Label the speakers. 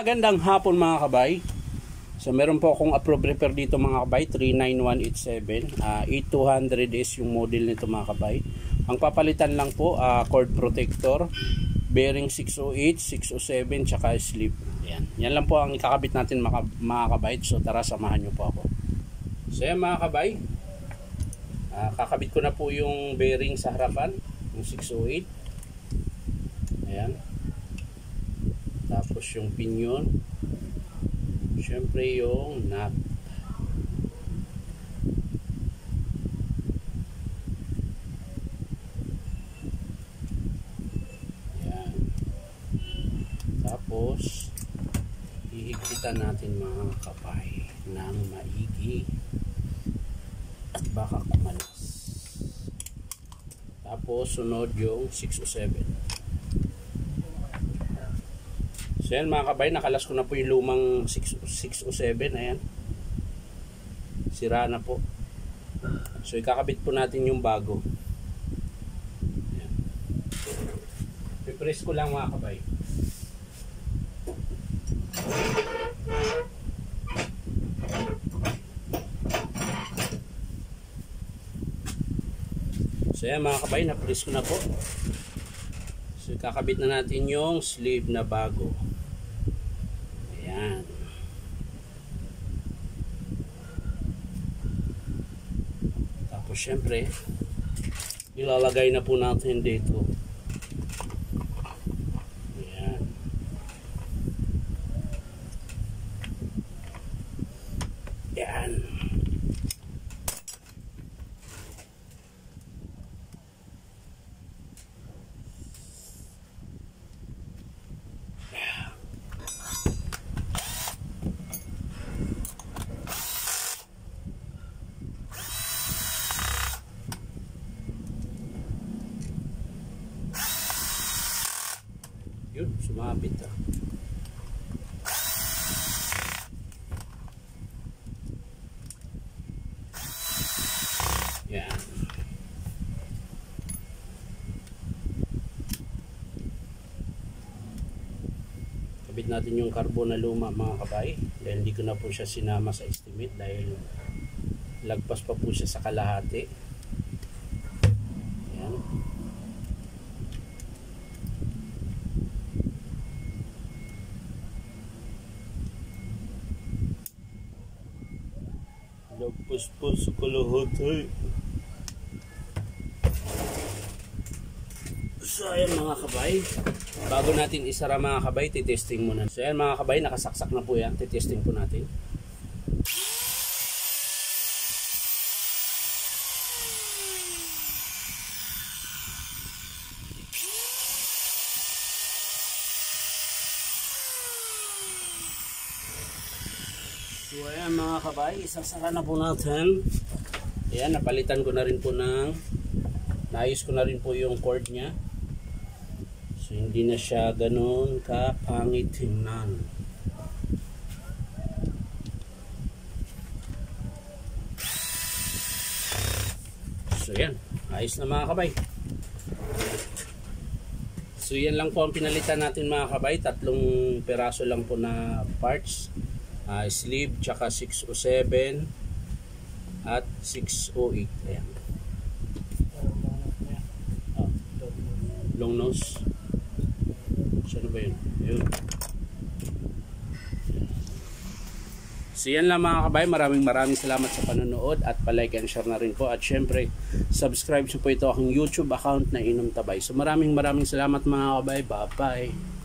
Speaker 1: Magandang hapon mga kabay. So meron po akong approved repair dito mga kabay, 39187. 8200 is yung model nito mga kabay. Ang papalitan lang po cord protector, bearing 608, 607 tsaka sleeve. Yan lang po ang ikakabit natin mga kabay. So tara, samahan nyo po ako. So yan mga kabay, kakabit ko na po yung bearing sa harapan, yung 608. Ayan. Tapos yung pinion, syempre yung nut. Ayan. Tapos hihigpitan natin mga kabay ng maigi at baka kumalas. Tapos sunod yung 607. So yan mga kabay, nakalas ko na po yung lumang 607. Ayan, sira na po. So ikakabit po natin yung bago. Ayan. Pipress ko lang mga kabay. So yan mga kabay, na-press ko na po. So ikakabit na natin yung sleeve na bago. Ayan. Tapos syempre ilalagay na po natin dito. Ayan. Ayan. Yun, sumabit ah. Yan. Kabit natin yung carbon na luma mga kabay. Dahil hindi ko na po siya sinama sa estimate dahil lagpas pa po siya sa kalahati. Yan. Lagpas sa kalahati. So ayan mga kabay, bago natin isara mga kabay, titesting muna. So ayan mga kabay, nakasaksak na po yan. Titesting po natin. So ayan mga kabay, isasara na po natin. Ayan, napalitan ko na rin po naayos ko na rin po yung cord nya. So hindi na siya ganun kapangit tingnan. So yan, ayos na mga kabay. So yan lang po ang pinalitan natin mga kabay. 3 peraso lang po na parts. Sleeve tsaka 607 at 608. Ayan. Long nose. Saan ba yun? Ayun. So yan lang mga kabay. Maraming salamat sa panonood at palike and share na rin po. At syempre subscribe po ito aking YouTube account na Inom Tabay. So maraming salamat mga kabay. Bye bye.